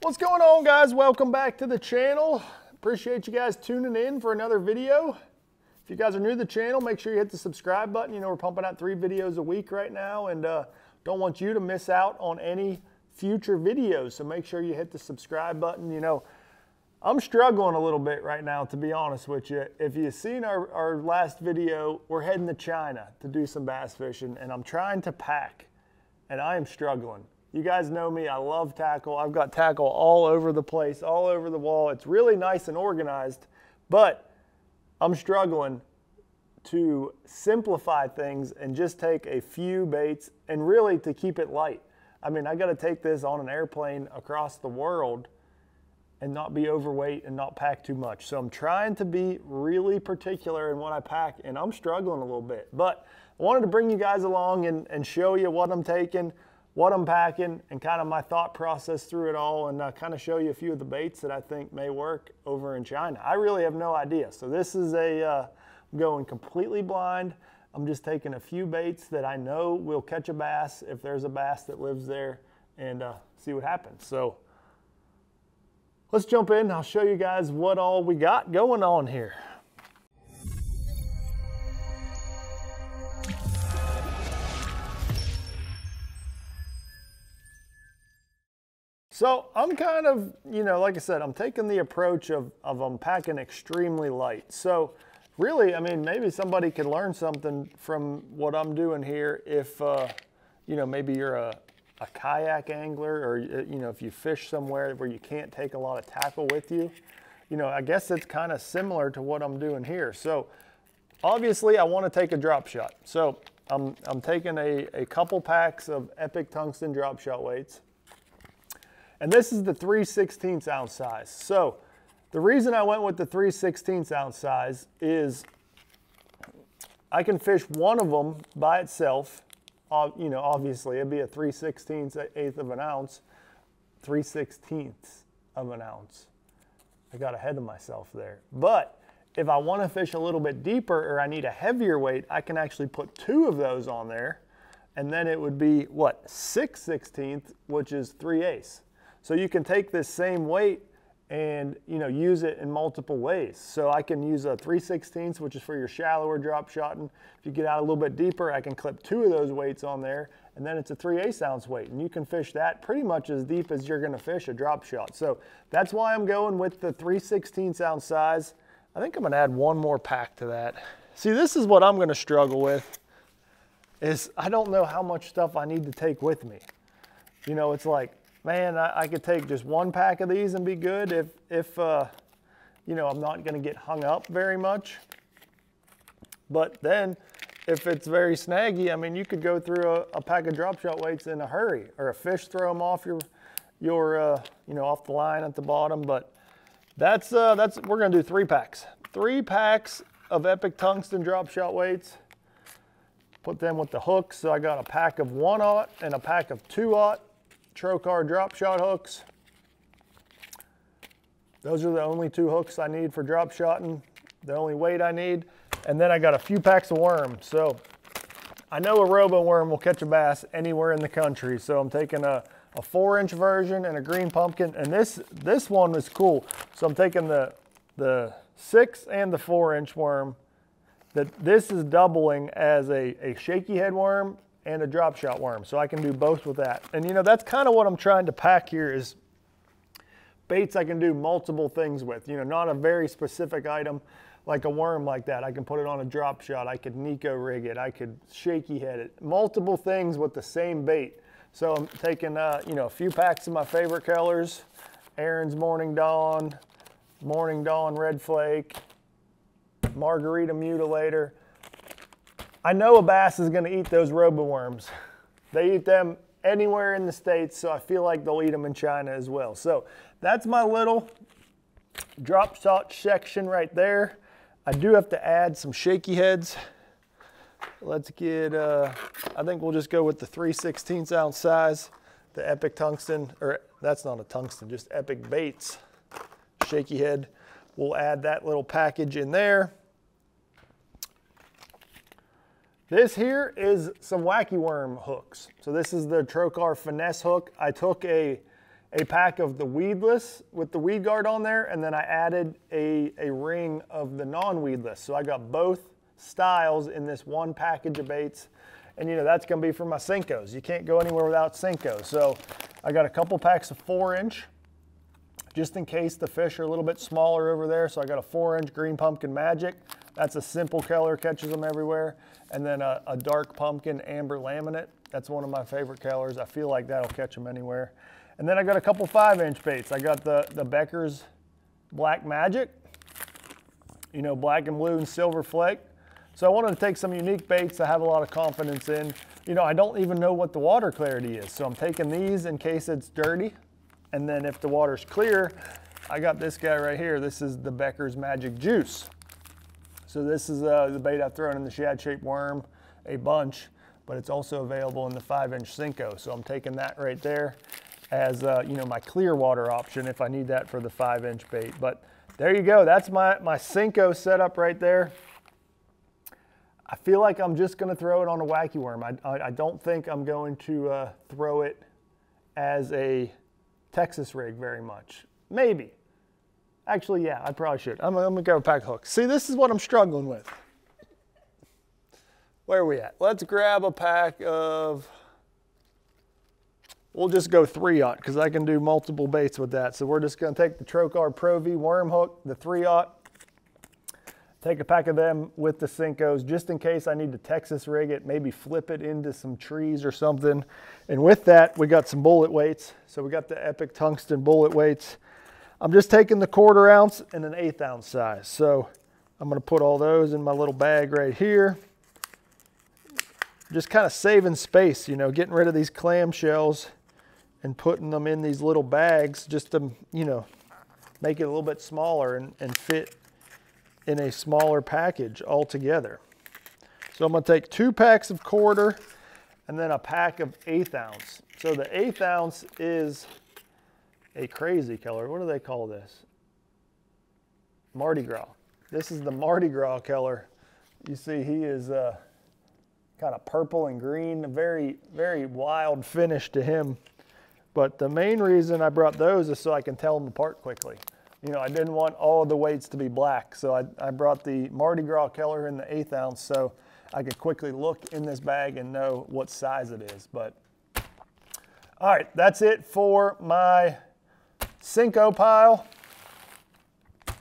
What's going on, guys? Welcome back to the channel. Appreciate you guys tuning in for another video. If you guys are new to the channel, make sure you hit the subscribe button. You know, we're pumping out 3 videos a week right now, and don't want you to miss out on any future videos. So make sure you hit the subscribe button. You know, I'm struggling a little bit right now, to be honest with you. If you've seen our last video, we're heading to China to do some bass fishing, and I'm trying to pack, and I am struggling. You guys know me, I love tackle. I've got tackle all over the place, all over the wall. It's really nice and organized, but I'm struggling to simplify things and just take a few baits and really to keep it light. I mean, I gotta take this on an airplane across the world and not be overweight and not pack too much. So I'm trying to be really particular in what I pack, and I'm struggling a little bit. But I wanted to bring you guys along and show you what I'm taking, what I'm packing, and kind of my thought process through it all, and kind of show you a few of the baits that I think may work over in China. I really have no idea. So this is I'm going completely blind. I'm just taking a few baits that I know will catch a bass if there's a bass that lives there, and see what happens. So let's jump in. I'll show you guys what all we got going on here. So I'm kind of, you know, like I said, I'm taking the approach of I'm packing extremely light. So really, I mean, maybe somebody could learn something from what I'm doing here if, you know, maybe you're a kayak angler, or, you know, if you fish somewhere where you can't take a lot of tackle with you. You know, I guess it's kind of similar to what I'm doing here. So obviously I want to take a drop shot. So I'm taking a couple packs of Epic tungsten drop shot weights. And this is the 3/16 ounce size. So the reason I went with the 3/16 ounce size is I can fish one of them by itself. You know, obviously it'd be a 3/16 eighth of an ounce, 3/16 of an ounce. I got ahead of myself there. But if I want to fish a little bit deeper, or I need a heavier weight, I can actually put 2 of those on there. And then it would be, what, 6/16, which is 3/8. So you can take this same weight and, you know, use it in multiple ways. So I can use a 3/16, which is for your shallower drop shotting. If you get out a little bit deeper, I can clip 2 of those weights on there, and then it's a 3/8 ounce weight. And you can fish that pretty much as deep as you're gonna fish a drop shot. So that's why I'm going with the 3/16 ounce size. I think I'm gonna add one more pack to that. See, this is what I'm gonna struggle with, is I don't know how much stuff I need to take with me. You know, it's like, man, I could take just 1 pack of these and be good if you know, I'm not gonna get hung up very much. But then if it's very snaggy, I mean, you could go through a pack of drop shot weights in a hurry, or a fish throw them off your you know, off the line at the bottom. But that's we're gonna do 3 packs. 3 packs of Epic tungsten drop shot weights. Put them with the hooks. So I got a pack of 1/0 and a pack of 2/0 Trocar drop shot hooks. Those are the only 2 hooks I need for drop shotting, the only weight I need. And then I got a few packs of worms. So I know a robo worm will catch a bass anywhere in the country. So I'm taking a 4-inch version and a green pumpkin. And this one is cool. So I'm taking the 6 and the 4-inch worm. This is doubling as a shaky head worm and a drop shot worm, so I can do both with that. And you know, that's kind of what I'm trying to pack here, is baits I can do multiple things with. You know, not a very specific item like a worm like that. I can put it on a drop shot, I could Nico rig it, I could shaky head it, multiple things with the same bait. So I'm taking you know, a few packs of my favorite colors: Aaron's Morning Dawn Red Flake, Margarita Mutilator. I know a bass is gonna eat those robo worms. They eat them anywhere in the States, so I feel like they'll eat them in China as well. So that's my little drop shot section right there. I do have to add some shaky heads. Let's get, I think we'll just go with the 3/16 ounce size, the Epic tungsten, or that's not a tungsten, just Epic baits shaky head. We'll add that little package in there. This here is some wacky worm hooks. So this is the Trocar finesse hook. I took a a pack of the weedless with the weed guard on there, and then I added a ring of the non-weedless. So I got both styles in this one package of baits. And you know, that's gonna be for my Senkos. You can't go anywhere without Senkos. So I got a couple packs of 4-inch, just in case the fish are a little bit smaller over there. So I got a 4-inch green pumpkin magic. That's a simple color, catches them everywhere. And then a dark pumpkin amber laminate. That's one of my favorite colors. I feel like that'll catch them anywhere. And then I got a couple 5-inch baits. I got the Becker's Black Magic, you know, black and blue and silver flake. So I wanted to take some unique baits I have a lot of confidence in. You know, I don't even know what the water clarity is. So I'm taking these in case it's dirty. And then if the water's clear, I got this guy right here. This is the Becker's Magic Juice. So this is the bait I've thrown in the shad-shaped worm a bunch, but it's also available in the 5-inch Senko. So I'm taking that right there as you know, my clear water option if I need that for the 5-inch bait. But there you go. That's my Senko setup right there. I feel like I'm just going to throw it on a wacky worm. I don't think I'm going to throw it as a Texas rig very much. Maybe. Actually, yeah, I probably should. I'm going to go pack hooks. See, this is what I'm struggling with. Where are we at? Let's grab a pack of, we'll just go 3-aught because I can do multiple baits with that. So we're just going to take the Trokar Pro V worm hook, the 3-aught, take a pack of them with the Senkos just in case I need to Texas rig it, maybe flip it into some trees or something. And with that, we got some bullet weights. So we got the Epic Tungsten bullet weights. I'm just taking the 1/4 ounce and an 1/8 ounce size. So I'm going to put all those in my little bag right here. Just kind of saving space, you know, getting rid of these clamshells and putting them in these little bags just to, you know, make it a little bit smaller and fit in a smaller package altogether. So I'm going to take 2 packs of 1/4 and then a pack of 1/8 ounce. So the 1/8 ounce is a crazy color. What do they call this? Mardi Gras. This is the Mardi Gras color. You see he is kind of purple and green, a very, very wild finish to him. But the main reason I brought those is so I can tell them apart quickly. You know, I didn't want all of the weights to be black, so I brought the Mardi Gras color in the 1/8 ounce so I could quickly look in this bag and know what size it is. But all right, that's it for my Senko pile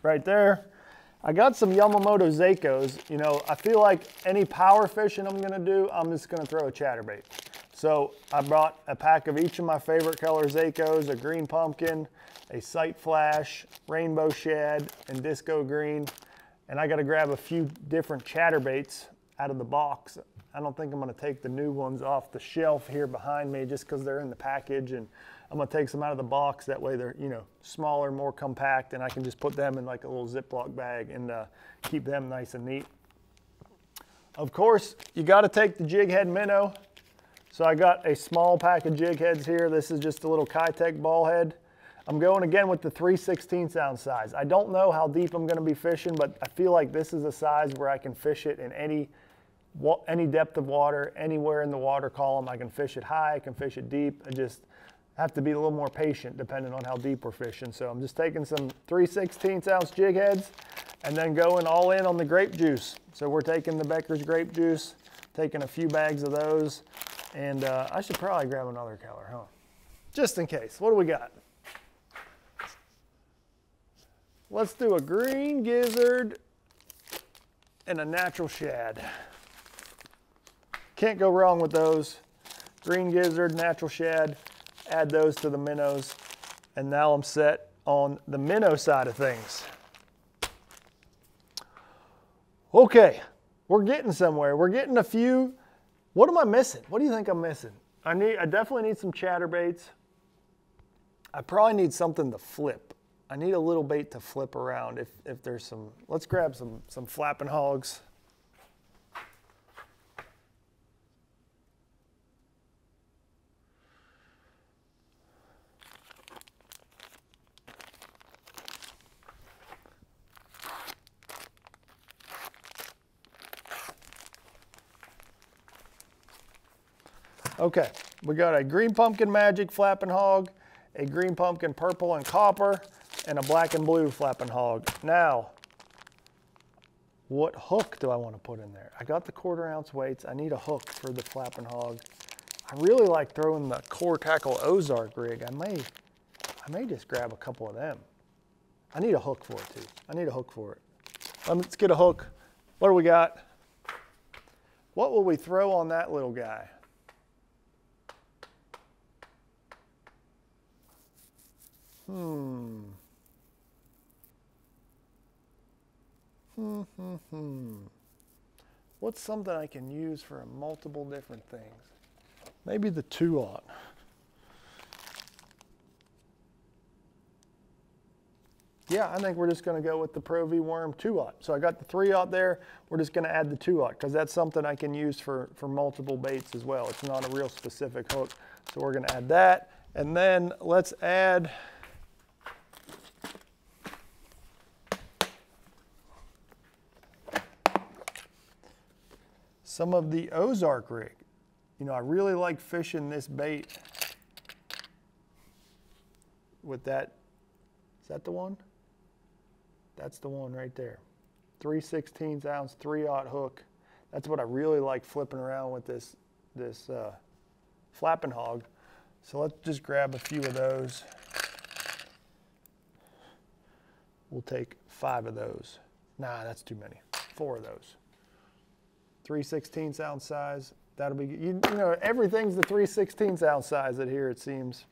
right there. I got some Yamamoto Zeikos. You know, I feel like any power fishing I'm gonna do, I'm just gonna throw a chatterbait. So I brought a pack of each of my favorite color Zeikos, a green pumpkin, a sight flash, rainbow shad, and disco green. And I gotta grab a few different chatterbaits out of the box. I don't think I'm gonna take the new ones off the shelf here behind me just because they're in the package, and I'm gonna take some out of the box. That way they're, you know, smaller, more compact, and I can just put them in like a little Ziploc bag and keep them nice and neat. Of course, you gotta take the jig head minnow. So I got a small pack of jig heads here. This is just a little Kitech ball head. I'm going again with the 3/16 ounce size. I don't know how deep I'm gonna be fishing, but I feel like this is a size where I can fish it in any depth of water, anywhere in the water column. I can fish it high, I can fish it deep. I just have to be a little more patient depending on how deep we're fishing. So I'm just taking some 3/16 ounce jig heads and then going all in on the grape juice. So we're taking the Becker's grape juice, taking a few bags of those, and I should probably grab another color, huh? Just in case. What do we got? Let's do a green gizzard and a natural shad. Can't go wrong with those. Green gizzard, natural shad, add those to the minnows, and now I'm set on the minnow side of things. Okay, we're getting somewhere. We're getting a few. What am I missing? What do you think I'm missing? I definitely need some chatterbaits. I probably need something to flip. I need a little bait to flip around if there's some. Let's grab some flapping hogs. Okay, we got a green pumpkin magic flapping hog a green pumpkin, purple and copper, and a black and blue flapping hog. Now, what hook do I want to put in there? I got the 1/4 ounce weights. I need a hook for the flapping hog. I really like throwing the Core Tackle Ozark rig. I may just grab a couple of them. I need a hook for it too. I need a hook for it. Let's get a hook. What do we got? What will we throw on that little guy? What's something I can use for multiple different things? Maybe the 2-aught. Yeah, I think we're just going to go with the Pro V Worm 2-aught. So I got the 3-aught there. We're just going to add the 2-aught because that's something I can use for multiple baits as well. It's not a real specific hook. So we're going to add that. And then let's add some of the Ozark rig. You know, I really like fishing this bait with that. Is that the one? That's the one right there. 3/16 ounce 3-aught hook. That's what I really like flipping around with this flapping hog. So let's just grab a few of those. We'll take 5 of those. Nah, that's too many. 4 of those. 3/16 ounce size. That'll be, you know, everything's the 3/16 ounce size at here, it seems.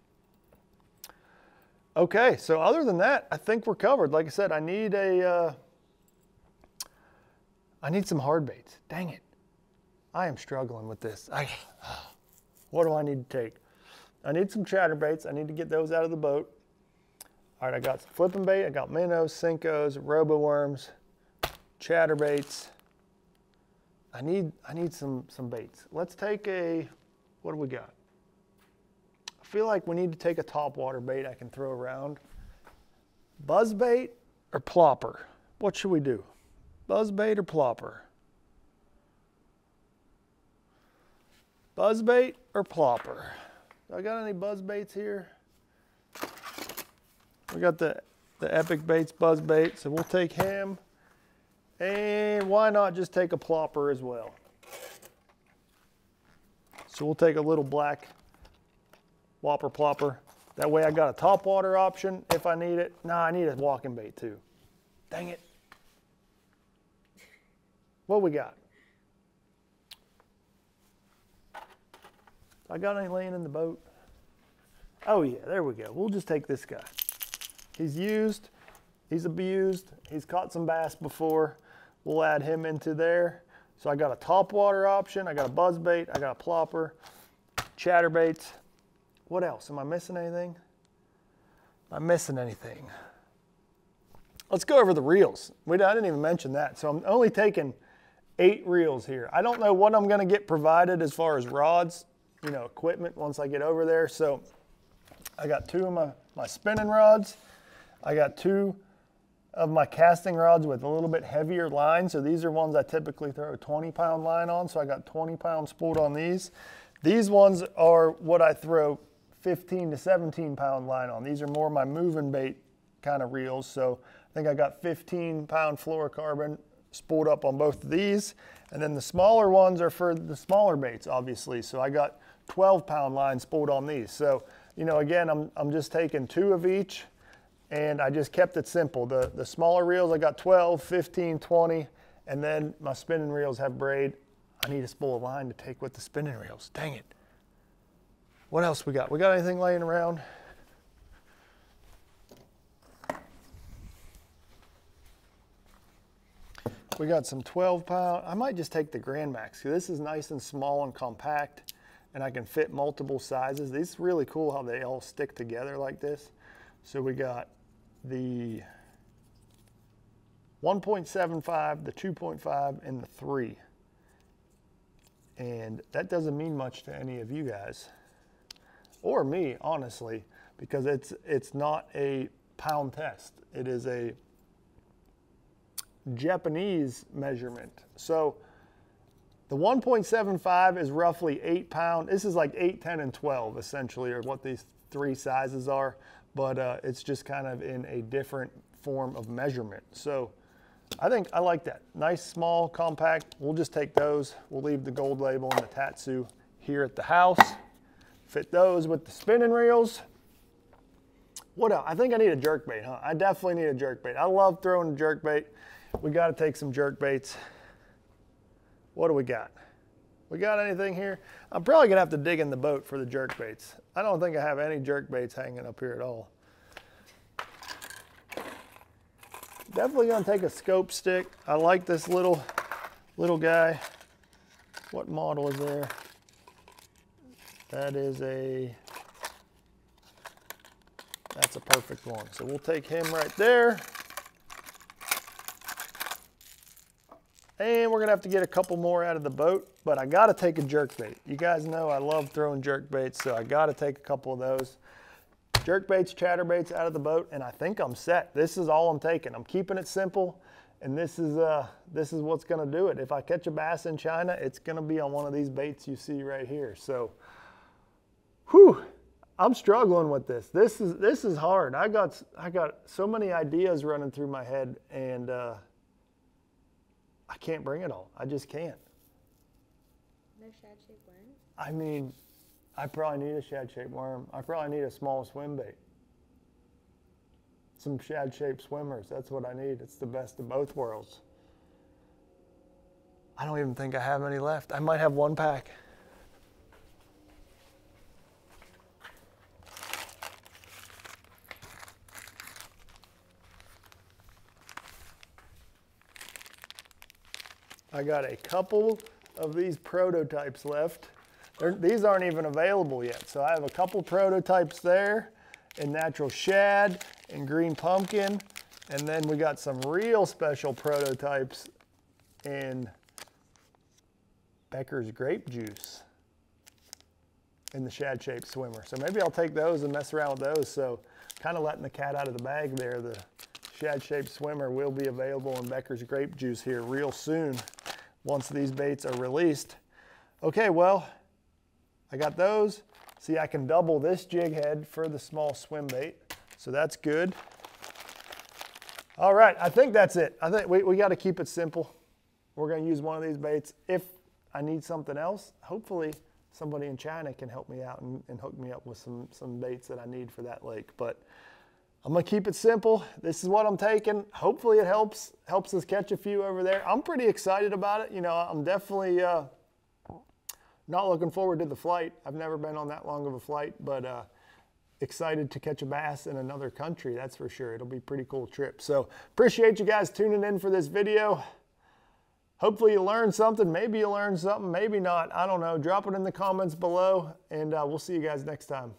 Okay, so other than that, I think we're covered. Like I said, I need some hard baits. Dang it. I am struggling with this. What do I need to take? I need some chatterbaits. I need to get those out of the boat. All right, I got some flipping bait. I got minnows, Senkos, robo-worms, chatterbaits. I need some baits. Let's take what do we got? I feel like we need to take a topwater bait I can throw around. Buzz bait or plopper? What should we do? Buzz bait or plopper? Buzz bait or plopper? Do I got any buzz baits here? We got the Epic Baits buzz bait, so we'll take him. And why not just take a plopper as well? So we'll take a little black whopper plopper. That way I got a topwater option if I need it. Nah, I need a walking bait too. Dang it. What we got? I got any laying in the boat? Oh yeah, there we go. We'll just take this guy. He's used, he's abused, he's caught some bass before. We'll add him into there. So I got a topwater option, I got a buzz bait, I got a plopper, chatterbaits. What else? Am I missing anything? Am I missing anything? Let's go over the reels. I didn't even mention that. So I'm only taking 8 reels here. I don't know what I'm gonna get provided as far as rods, you know, equipment once I get over there. So I got 2 of my spinning rods. I got 2 of my casting rods with a little bit heavier line. So these are ones I typically throw a 20-pound line on. So I got 20-pound spooled on these. These ones are what I throw 15 to 17-pound line on. These are more my moving bait kind of reels. So I think I got 15-pound fluorocarbon spooled up on both of these. And then the smaller ones are for the smaller baits, obviously. So I got 12-pound line spooled on these. So, you know, again, I'm just taking 2 of each. And I just kept it simple. The smaller reels, I got 12, 15, 20, and then my spinning reels have braid. I need a spool of line to take with the spinning reels. Dang it. What else we got? We got anything laying around? We got some 12-pound. I might just take the Grand Max. This is nice and small and compact, and I can fit multiple sizes. This is really cool how they all stick together like this. So we got the 1.75, the 2.5, and the 3. And that doesn't mean much to any of you guys, or me, honestly, because it's not a pound test. It is a Japanese measurement. So the 1.75 is roughly 8 pound. This is like 8, 10, and 12, essentially, are what these 3 sizes are, but it's just kind of in a different form of measurement. So I think I like that. Nice, small, compact. We'll just take those. We'll leave the gold label and the Tatsu here at the house. Fit those with the spinning reels. What else? I think I need a jerkbait, huh? I definitely need a jerkbait. I love throwing a jerkbait. We got to take some jerkbaits. What do we got? We got anything here? I'm probably gonna have to dig in the boat for the jerkbaits. I don't think I have any jerkbaits hanging up here at all. Definitely gonna take a scope stick. I like this little guy. What model is there? That is that's a perfect one. So we'll take him right there. And we're gonna have to get a couple more out of the boat, but I gotta take a jerkbait. You guys know I love throwing jerkbaits, so I gotta take a couple of those. Jerkbaits, chatterbaits out of the boat, and I think I'm set. This is all I'm taking. I'm keeping it simple, and this is what's gonna do it. If I catch a bass in China, it's gonna be on one of these baits you see right here. So, whew, I'm struggling with this. This is hard. I got so many ideas running through my head, and I can't bring it all. I just can't. No shad-shaped worms? I mean, I probably need a shad-shaped worm. I probably need a small swim bait. Some shad-shaped swimmers. That's what I need. It's the best of both worlds. I don't even think I have any left. I might have one pack. I got a couple of these prototypes left. These aren't even available yet. So I have a couple prototypes there in natural shad and green pumpkin. And then we got some real special prototypes in Becker's grape juice in the shad-shaped swimmer. So maybe I'll take those and mess around with those. So kind of letting the cat out of the bag there. The shad-shaped swimmer will be available in Becker's grape juice here real soon once these baits are released. Okay, well, I got those. See, I can double this jig head for the small swim bait, so that's good. All right, I think that's it. I think we got to keep it simple. We're going to use one of these baits. If I need something else, hopefully somebody in China can help me out and hook me up with some baits that I need for that lake. But I'm gonna keep it simple. This is what I'm taking. Hopefully it helps us catch a few over there. I'm pretty excited about it. You know, I'm definitely not looking forward to the flight. I've never been on that long of a flight, but excited to catch a bass in another country, that's for sure. It'll be a pretty cool trip. So appreciate you guys tuning in for this video. Hopefully you learned something. Maybe you learned something, maybe not. I don't know. Drop it in the comments below, and we'll see you guys next time.